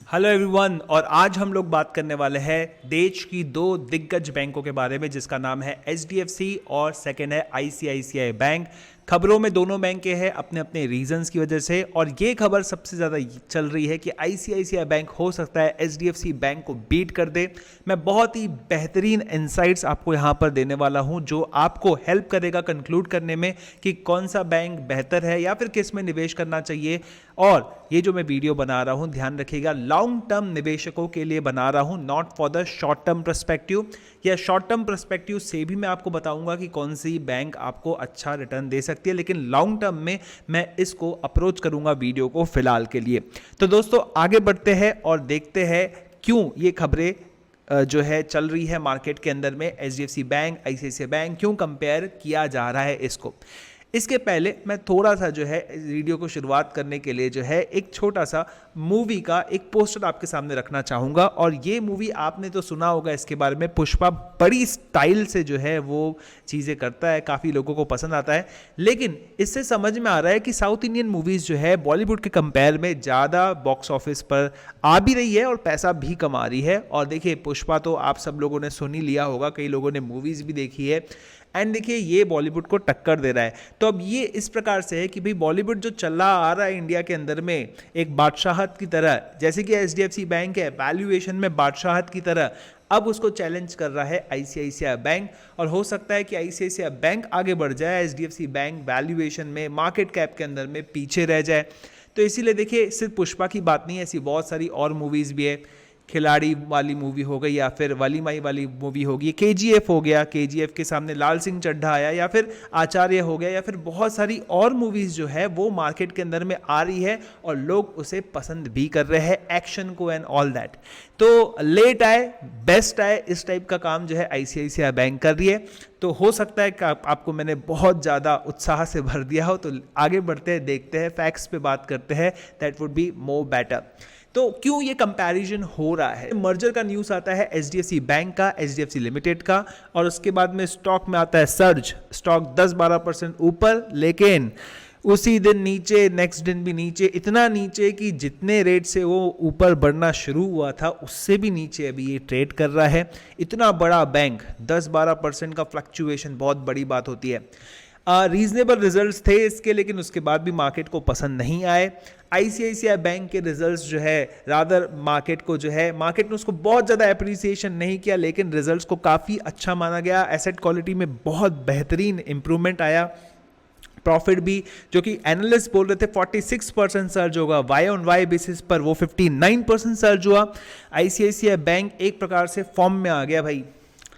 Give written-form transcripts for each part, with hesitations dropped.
Hello everyone. और आज हम लोग बात करने वाले हैं देश की दो दिग्गज बैंकों के बारे में, जिसका नाम है एचडीएफसी और सेकंड है आईसीआईसीआई बैंक। खबरों में दोनों बैंक के हैं अपने अपने रीजंस की वजह से, और ये खबर सबसे ज़्यादा चल रही है कि आईसीआईसीआई बैंक हो सकता है एचडीएफसी बैंक को बीट कर दे। मैं बहुत ही बेहतरीन इनसाइट्स आपको यहाँ पर देने वाला हूँ जो आपको हेल्प करेगा कंक्लूड करने में कि कौन सा बैंक बेहतर है या फिर किस में निवेश करना चाहिए। और ये जो मैं वीडियो बना रहा हूँ, ध्यान रखिएगा, लॉन्ग टर्म निवेशकों के लिए बना रहा हूँ, not for the short term perspective. या शॉर्ट टर्म पर्सपेक्टिव से भी मैं आपको बताऊंगा कि कौन सी बैंक आपको अच्छा रिटर्न दे सकती है, लेकिन लॉन्ग टर्म में मैं इसको अप्रोच करूंगा वीडियो को फिलहाल के लिए। तो दोस्तों आगे बढ़ते हैं और देखते हैं क्यों ये खबरें जो है चल रही है मार्केट के अंदर में। एचडीएफसी बैंक, आईसीआईसीआई बैंक क्यों कंपेयर किया जा रहा है इसको। इसके पहले मैं थोड़ा सा जो है वीडियो को शुरुआत करने के लिए जो है एक छोटा सा मूवी का एक पोस्टर आपके सामने रखना चाहूँगा। और ये मूवी आपने तो सुना होगा इसके बारे में, पुष्पा बड़ी स्टाइल से जो है वो चीज़ें करता है, काफ़ी लोगों को पसंद आता है। लेकिन इससे समझ में आ रहा है कि साउथ इंडियन मूवीज़ जो है बॉलीवुड के कंपेयर में ज़्यादा बॉक्स ऑफिस पर आ भी रही है और पैसा भी कमा रही है। और देखिए पुष्पा तो आप सब लोगों ने सुन ही लिया होगा, कई लोगों ने मूवीज़ भी देखी है। एंड देखिए ये बॉलीवुड को टक्कर दे रहा है। तो अब ये इस प्रकार से है कि भाई बॉलीवुड जो चला आ रहा है इंडिया के अंदर में एक बादशाहत की तरह, जैसे कि एचडीएफसी बैंक है वैल्यूएशन में बादशाहत की तरह, अब उसको चैलेंज कर रहा है आईसीआईसीआई बैंक। और हो सकता है कि आईसीआईसीआई बैंक आगे बढ़ जाए, एचडीएफसी बैंक वैल्यूएशन में मार्केट कैप के अंदर में पीछे रह जाए। तो इसीलिए देखिए सिर्फ पुष्पा की बात नहीं है, ऐसी बहुत सारी और मूवीज़ भी है। खिलाड़ी वाली मूवी हो गई, या फिर वाली माई वाली मूवी होगी, केजीएफ हो गया, केजीएफ के सामने लाल सिंह चड्ढा आया, या फिर आचार्य हो गया, या फिर बहुत सारी और मूवीज़ जो है वो मार्केट के अंदर में आ रही है और लोग उसे पसंद भी कर रहे हैं, एक्शन को एंड ऑल दैट। तो लेट आए बेस्ट आए, इस टाइप का काम जो है आईसीआईसीआई बैंक कर रही है। तो हो सकता है कि आपको मैंने बहुत ज़्यादा उत्साह से भर दिया हो। तो आगे बढ़ते हैं, देखते हैं, फैक्ट्स पे बात करते हैं, that would be more better. तो क्यों ये कंपैरिजन हो रहा है। मर्जर का न्यूज़ आता है एचडीएफसी बैंक का, एचडीएफसी लिमिटेड का, और उसके बाद में स्टॉक में आता है सर्ज, स्टॉक 10-12% ऊपर, लेकिन उसी दिन नीचे, नेक्स्ट दिन भी नीचे, इतना नीचे कि जितने रेट से वो ऊपर बढ़ना शुरू हुआ था उससे भी नीचे अभी ये ट्रेड कर रहा है। इतना बड़ा बैंक, 10-12% का फ्लक्चुएशन बहुत बड़ी बात होती है। रीजनेबल रिजल्ट्स थे इसके, लेकिन उसके बाद भी मार्केट को पसंद नहीं आए। आईसीआईसीआई बैंक के रिजल्ट्स जो है रादर मार्केट को जो है, मार्केट ने उसको बहुत ज़्यादा अप्रिसिएशन नहीं किया, लेकिन रिजल्ट्स को काफ़ी अच्छा माना गया। एसेट क्वालिटी में बहुत बेहतरीन इंप्रूवमेंट आया। प्रॉफिट भी, जो कि एनालिस्ट बोल रहे थे 46% सर्ज होगा, वाई ऑन वाई बेसिस पर वो 59% सर्ज हुआ। आईसीआईसीआई बैंक एक प्रकार से फॉर्म में आ गया भाई,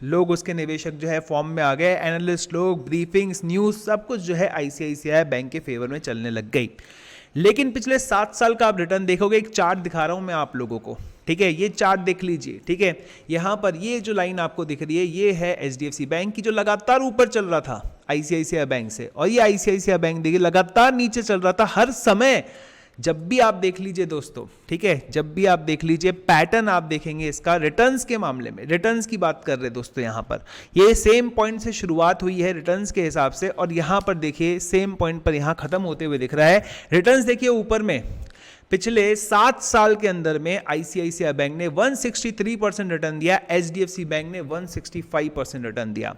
लोग उसके निवेशक जो है फॉर्म में आ गए, एनालिस्ट लोग, ब्रीफिंग्स, न्यूज़, सब कुछ जो है आईसीआईसीआई बैंक के फेवर में चलने लग गई। लेकिन पिछले 7 साल का आप रिटर्न देखोगे, एक चार्ट दिखा रहा हूं मैं आप लोगों को, ठीक है, ये चार्ट देख लीजिए, ठीक है। यहां पर ये जो लाइन आपको दिख रही है ये है एचडीएफसी बैंक की, जो लगातार ऊपर चल रहा था आईसीआईसीआई बैंक से, और ये आईसीआईसीआई बैंक देखिए लगातार नीचे चल रहा था हर समय। जब भी आप देख लीजिए दोस्तों, ठीक है, जब भी आप देख लीजिए पैटर्न आप देखेंगे इसका रिटर्न्स के मामले में, रिटर्न्स की बात कर रहे हैं दोस्तों, यहाँ पर ये सेम पॉइंट से शुरुआत हुई है रिटर्न्स के हिसाब से, और यहाँ पर देखिए सेम पॉइंट पर यहाँ खत्म होते हुए दिख रहा है। रिटर्न्स देखिए ऊपर में, पिछले 7 साल के अंदर में आईसीआईसीआई बैंक ने 163% रिटर्न दिया, एचडीएफसी बैंक ने 165% रिटर्न दिया।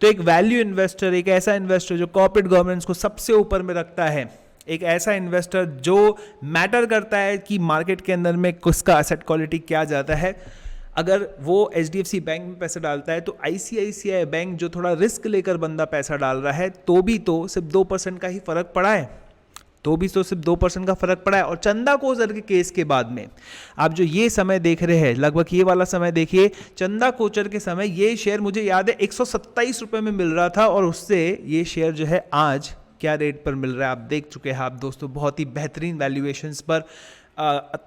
तो एक वैल्यू इन्वेस्टर, एक ऐसा इन्वेस्टर जो कॉर्पोरेट गवर्नेंस को सबसे ऊपर में रखता है, एक ऐसा इन्वेस्टर जो मैटर करता है कि मार्केट के अंदर में किसका एसेट क्वालिटी क्या जाता है, अगर वो एचडीएफसी बैंक में पैसा डालता है, तो आईसीआईसीआई बैंक जो थोड़ा रिस्क लेकर बंदा पैसा डाल रहा है, तो भी तो सिर्फ 2% का ही फर्क पड़ा है, तो भी तो सिर्फ 2% का फर्क पड़ा है। और चंदा कोचर के केस के बाद में आप जो ये समय देख रहे हैं, लगभग ये वाला समय देखिए, चंदा कोचर के समय ये शेयर मुझे याद है 127 रुपये में मिल रहा था, और उससे ये शेयर जो है आज क्या रेट पर मिल रहा है आप देख चुके हैं आप दोस्तों, बहुत ही बेहतरीन वैल्यूएशंस पर।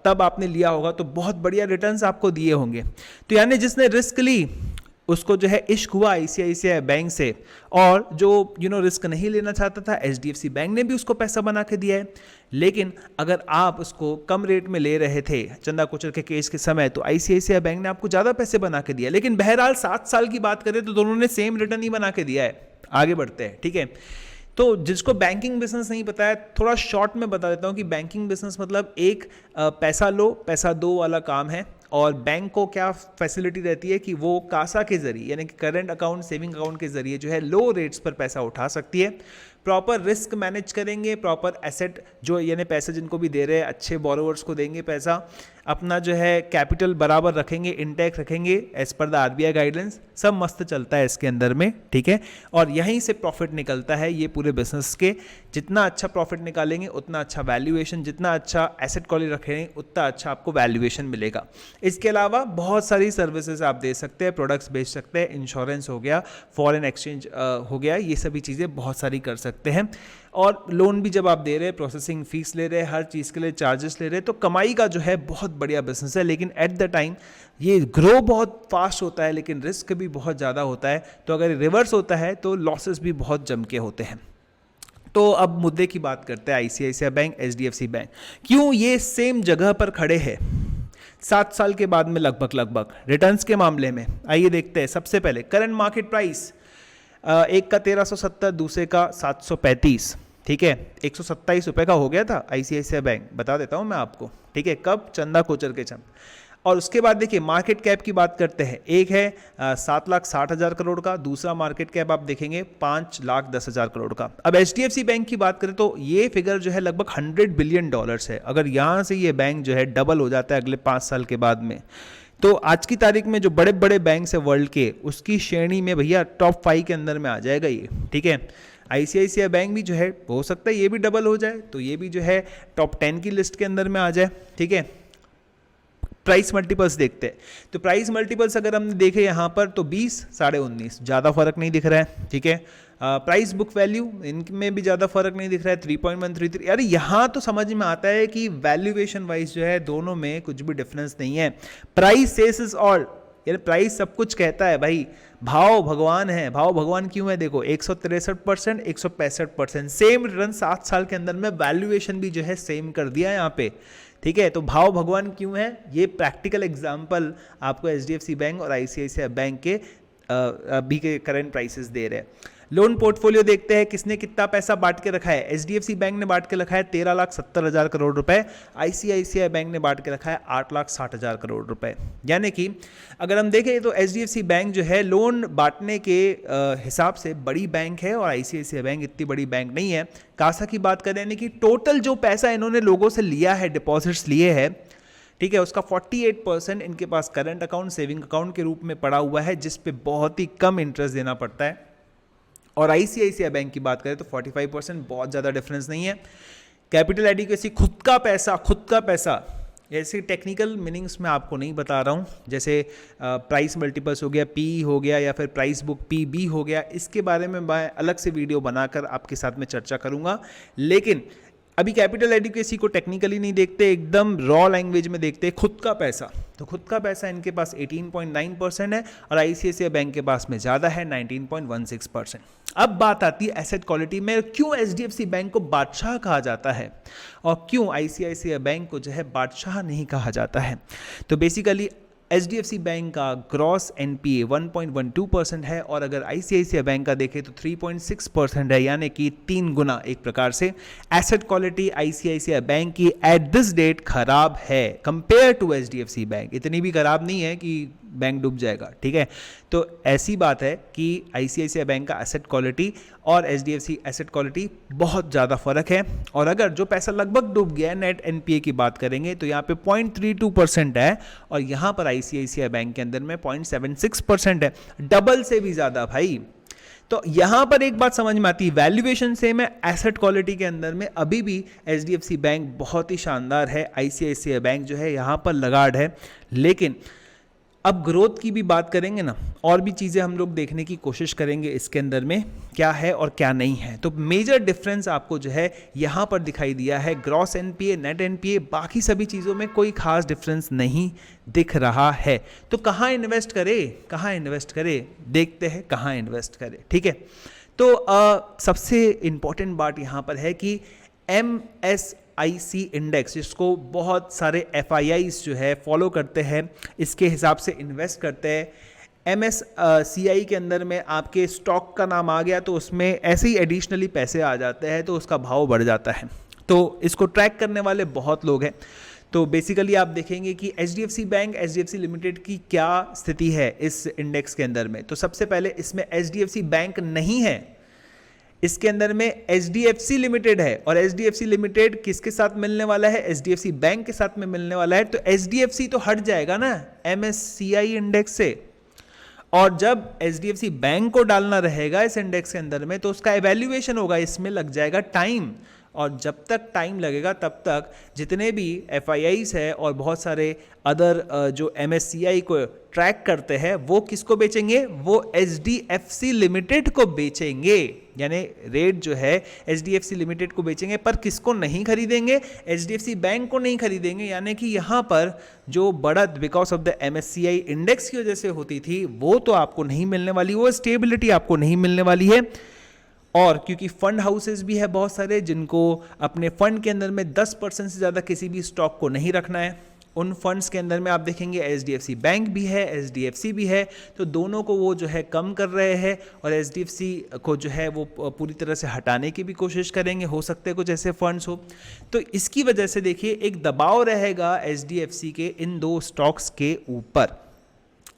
तब आपने लिया होगा तो बहुत बढ़िया रिटर्न्स आपको दिए होंगे। तो यानी जिसने रिस्क ली उसको जो है इश्क हुआ आईसीआईसीआई बैंक से, और जो रिस्क नहीं लेना चाहता था एचडीएफसी बैंक ने भी उसको पैसा बना के दिया है। लेकिन अगर आप उसको कम रेट में ले रहे थे चंदा कोचर के केस के समय, तो आईसीआईसीआई बैंक ने आपको ज़्यादा पैसे बना के दिया। लेकिन बहरहाल 7 साल की बात करें तो दोनों ने सेम रिटर्न ही बना के दिया है। आगे बढ़ते हैं, ठीक है। तो जिसको बैंकिंग बिजनेस नहीं पता है, थोड़ा शॉर्ट में बता देता हूँ कि बैंकिंग बिजनेस मतलब एक पैसा लो पैसा दो वाला काम है। और बैंक को क्या फैसिलिटी रहती है कि वो कासा के जरिए यानी कि करंट अकाउंट सेविंग अकाउंट के जरिए जो है लो रेट्स पर पैसा उठा सकती है। प्रॉपर रिस्क मैनेज करेंगे, प्रॉपर एसेट जो यानी पैसे जिनको भी दे रहे हैं अच्छे बोरोवर्स को देंगे पैसा, अपना जो है कैपिटल बराबर रखेंगे, इंटैक्ट रखेंगे as per the RBI guidance, सब मस्त चलता है इसके अंदर में, ठीक है। और यहीं से प्रॉफिट निकलता है ये पूरे बिजनेस के। जितना अच्छा प्रॉफिट निकालेंगे उतना अच्छा वैल्यूएशन, जितना अच्छा एसेट क्वालिटी रखेंगे उतना अच्छा आपको वैल्यूएशन मिलेगा। इसके अलावा बहुत सारी सर्विसेज आप दे सकते हैं, प्रोडक्ट्स बेच सकते हैं, इंश्योरेंस हो गया, फॉरेन एक्सचेंज हो गया, ये सभी चीज़ें बहुत सारी कर सकते हैं। और लोन भी जब आप दे रहे हैं, प्रोसेसिंग फीस ले रहे हैं, हर चीज़ के लिए चार्जेस ले रहे हैं, तो कमाई का जो है बहुत बढ़िया बिजनेस है। लेकिन एट द टाइम ये ग्रो बहुत फास्ट होता है लेकिन रिस्क भी बहुत ज़्यादा होता है। तो अगर रिवर्स होता है तो लॉसेस भी बहुत जम के होते हैं। तो अब मुद्दे की बात करते हैं, आईसीआईसीआई बैंक, एचडीएफसी बैंक क्यों ये सेम जगह पर खड़े हैं 7 साल के बाद में लगभग रिटर्न्स के मामले में? आइए देखते हैं। सबसे पहले करंट मार्केट प्राइस, एक का 1370, दूसरे का 735, ठीक है, 127 रुपये का हो गया था आईसीआईसीआई बैंक, बता देता हूँ मैं आपको, ठीक है, कब? चंदा कोचर के चंद। और उसके बाद देखिए मार्केट कैप की बात करते हैं, एक है 7,60,000 करोड़ का, दूसरा मार्केट कैप आप देखेंगे 5,10,000 करोड़ का। अब एचडीएफसी बैंक की बात करें तो ये फिगर जो है लगभग $100 बिलियन है। अगर यहाँ से ये बैंक जो है डबल हो जाता है अगले 5 साल के बाद में, तो आज की तारीख में जो बड़े बड़े बैंक है वर्ल्ड के, उसकी श्रेणी में भैया टॉप 5 के अंदर में आ जाएगा ये, ठीक है। आईसीआईसीआई बैंक भी जो है हो सकता है ये भी डबल हो जाए, तो ये भी जो है टॉप 10 की लिस्ट के अंदर में आ जाए, ठीक है। प्राइस मल्टीपल्स देखते हैं, तो प्राइस मल्टीपल्स अगर हमने देखे यहाँ पर तो 20, 19.5, ज़्यादा फर्क नहीं दिख रहा है, ठीक है। प्राइस बुक वैल्यू इनमें भी ज़्यादा फर्क नहीं दिख रहा है, 3.133। यार यहाँ तो समझ में आता है कि वैल्यूएशन वाइज जो है दोनों में कुछ भी डिफरेंस नहीं है। प्राइस सेस इज ऑल, यानी प्राइस सब कुछ कहता है भाई, भाव भगवान है। भाव भगवान क्यों है? देखो 163%, 165%, सेम रिटर्न 7 साल के अंदर में, वैल्यूएशन भी जो है सेम कर दिया यहाँ पे, ठीक है। तो भाव भगवान क्यों है? ये प्रैक्टिकल एग्जांपल आपको एचडीएफसी बैंक और आईसीआईसीआई बैंक के अभी के करंट प्राइसेस दे रहे हैं। लोन पोर्टफोलियो देखते हैं, किसने कितना पैसा बांट के रखा है। एचडीएफसी बैंक ने बांट के रखा है 13,70,000 करोड़ रुपए, आईसीआईसीआई बैंक ने बांट के रखा है 8,60,000 करोड़ रुपए। यानी कि अगर हम देखें तो एचडीएफसी बैंक जो है लोन बांटने के हिसाब से बड़ी बैंक है और आईसीआईसीआई बैंक इतनी बड़ी बैंक नहीं है। कासा की बात करें यानी कि टोटल जो पैसा इन्होंने लोगों से लिया है, डिपॉजिट्स लिए हैं, ठीक है, उसका 48% इनके पास करंट अकाउंट सेविंग अकाउंट के रूप में पड़ा हुआ है, जिस पे बहुत ही कम इंटरेस्ट देना पड़ता है। और आईसीआईसीआई बैंक की बात करें तो 45%, बहुत ज़्यादा डिफरेंस नहीं है। कैपिटल एडिक्वेसी, खुद का पैसा, ऐसे टेक्निकल मीनिंग्स में आपको नहीं बता रहा हूँ, जैसे प्राइस मल्टीपल्स हो गया, पी हो गया, या फिर प्राइस बुक पीबी हो गया, इसके बारे में मैं अलग से वीडियो बनाकर आपके साथ में चर्चा करूँगा। लेकिन अभी कैपिटल एडिक्वेसी को टेक्निकली नहीं देखते, एकदम रॉ लैंग्वेज में देखते हैं खुद का पैसा। तो खुद का पैसा इनके पास 18.9% है और आईसीआईसीआई बैंक के पास में ज़्यादा है, 19.16%। अब बात आती है एसेट क्वालिटी में, क्यों एचडीएफसी बैंक को बादशाह कहा जाता है और क्यों आईसीआईसीआई बैंक को जो है बादशाह नहीं कहा जाता है। तो बेसिकली एचडीएफसी बैंक का ग्रॉस एनपीए 1.12% है और अगर आईसीआईसीआई बैंक का देखें तो 3.6% है, यानी कि 3 गुना एक प्रकार से। एसेट क्वालिटी आईसीआईसीआई बैंक की एट दिस डेट खराब है कंपेयर टू एचडीएफसी बैंक, इतनी भी खराब नहीं है कि बैंक डूब जाएगा, ठीक है। तो ऐसी बात है कि आईसीआईसीआई बैंक का एसेट क्वालिटी और एचडीएफसी एसेट क्वालिटी बहुत ज़्यादा फर्क है। और अगर जो पैसा लगभग डूब गया है, नेट एनपीए की बात करेंगे तो यहाँ पे 0.32% है और यहाँ पर आईसीआईसीआई बैंक के अंदर में 0.76% है, डबल से भी ज़्यादा भाई। तो यहाँ पर एक बात समझ में आती है, वैल्यूएशन सेम है, एसेट क्वालिटी के अंदर में अभी भी एचडीएफसी बैंक बहुत ही शानदार है, आईसीआईसीआई बैंक जो है यहाँ पर लगाड़ है। लेकिन अब ग्रोथ की भी बात करेंगे ना, और भी चीज़ें हम लोग देखने की कोशिश करेंगे इसके अंदर में क्या है और क्या नहीं है। तो मेजर डिफरेंस आपको जो है यहाँ पर दिखाई दिया है, ग्रॉस एनपीए, नेट एनपीए, बाकी सभी चीज़ों में कोई खास डिफरेंस नहीं दिख रहा है। तो कहाँ इन्वेस्ट करें, देखते हैं कहाँ इन्वेस्ट करें, ठीक है। तो सबसे इम्पॉर्टेंट बात यहाँ पर है कि MSCI इंडेक्स, जिसको बहुत सारे FIIs जो है फॉलो करते हैं, इसके हिसाब से इन्वेस्ट करते हैं। MSCI के अंदर में आपके स्टॉक का नाम आ गया तो उसमें ऐसे ही एडिशनली पैसे आ जाते हैं तो उसका भाव बढ़ जाता है। तो इसको ट्रैक करने वाले बहुत लोग हैं। तो बेसिकली आप देखेंगे कि HDFC बैंक, HDFC लिमिटेड की क्या स्थिति है इस इंडेक्स के अंदर में। तो सबसे पहले इसमें HDFC बैंक नहीं है, इसके अंदर में HDFC लिमिटेड है। और HDFC लिमिटेड किसके साथ मिलने वाला है? HDFC बैंक के साथ में मिलने वाला है। तो HDFC तो हट जाएगा ना MSCI इंडेक्स से, और जब HDFC बैंक को डालना रहेगा इस इंडेक्स के अंदर में तो उसका एवेल्युएशन होगा, इसमें लग जाएगा टाइम। और जब तक टाइम लगेगा तब तक जितने भी FIIs है और बहुत सारे अदर जो MSCI को ट्रैक करते हैं वो किसको बेचेंगे? वो HDFC लिमिटेड को बेचेंगे। यानी रेट जो है HDFC लिमिटेड को बेचेंगे, पर किसको नहीं खरीदेंगे? HDFC बैंक को नहीं खरीदेंगे। यानी कि यहाँ पर जो बढ़त because of the MSCI index की वजह से होती थी वो तो आपको नहीं मिलने वाली, वो स्टेबिलिटी आपको नहीं मिलने वाली है। और क्योंकि फंड हाउसेस भी है बहुत सारे जिनको अपने फंड के अंदर में 10% से ज़्यादा किसी भी स्टॉक को नहीं रखना है, उन फंड्स के अंदर में आप देखेंगे HDFC बैंक भी है, HDFC भी है। तो दोनों को वो जो है कम कर रहे हैं और HDFC को जो है वो पूरी तरह से हटाने की भी कोशिश करेंगे। हो सकते हैं कुछ ऐसे फंड्स हो। तो इसकी वजह से देखिए एक दबाव रहेगा HDFC के इन दो स्टॉक्स के ऊपर।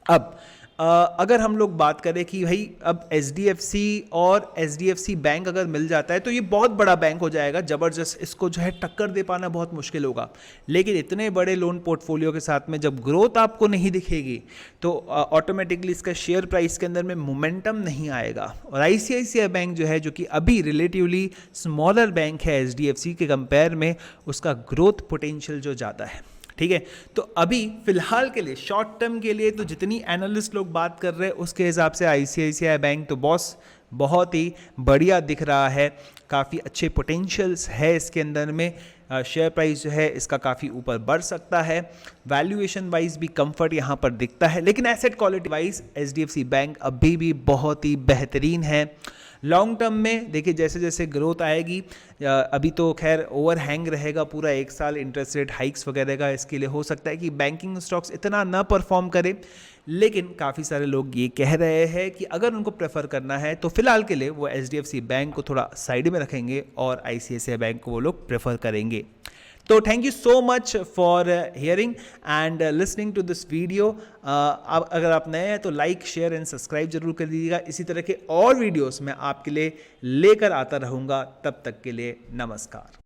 अब अगर हम लोग बात करें कि भाई अब HDFC और HDFC बैंक अगर मिल जाता है तो ये बहुत बड़ा बैंक हो जाएगा, ज़बरदस्त। इसको जो है टक्कर दे पाना बहुत मुश्किल होगा। लेकिन इतने बड़े लोन पोर्टफोलियो के साथ में जब ग्रोथ आपको नहीं दिखेगी तो ऑटोमेटिकली इसका शेयर प्राइस के अंदर में मोमेंटम नहीं आएगा। और ICICI बैंक जो है, जो कि अभी रिलेटिवली स्मॉलर बैंक है HDFC के कंपेयर में, उसका ग्रोथ पोटेंशियल जो ज़्यादा है। ठीक है, तो अभी फिलहाल के लिए शॉर्ट टर्म के लिए तो जितनी एनालिस्ट लोग बात कर रहे हैं उसके हिसाब से ICICI बैंक तो बहुत ही बढ़िया दिख रहा है। काफ़ी अच्छे पोटेंशियल्स है इसके अंदर में। शेयर प्राइस जो है इसका काफ़ी ऊपर बढ़ सकता है। वैल्यूएशन वाइज भी कंफर्ट यहाँ पर दिखता है, लेकिन asset quality wise HDFC bank अभी भी बहुत ही बेहतरीन है। लॉन्ग टर्म में देखिए जैसे जैसे ग्रोथ आएगी, अभी तो खैर ओवर हैंग रहेगा पूरा एक साल इंटरेस्ट रेट हाइक्स वगैरह का, इसके लिए हो सकता है कि बैंकिंग स्टॉक्स इतना ना परफॉर्म करे। लेकिन काफ़ी सारे लोग ये कह रहे हैं कि अगर उनको प्रेफर करना है तो फिलहाल के लिए वो HDFC बैंक को थोड़ा साइड में रखेंगे और ICICI बैंक को वो लोग प्रेफर करेंगे। तो thank you so much for hearing and listening to this video. अगर आप नए हैं तो लाइक, शेयर एंड सब्सक्राइब जरूर कर दीजिएगा। इसी तरह के और वीडियोस मैं आपके लिए लेकर आता रहूँगा। तब तक के लिए नमस्कार।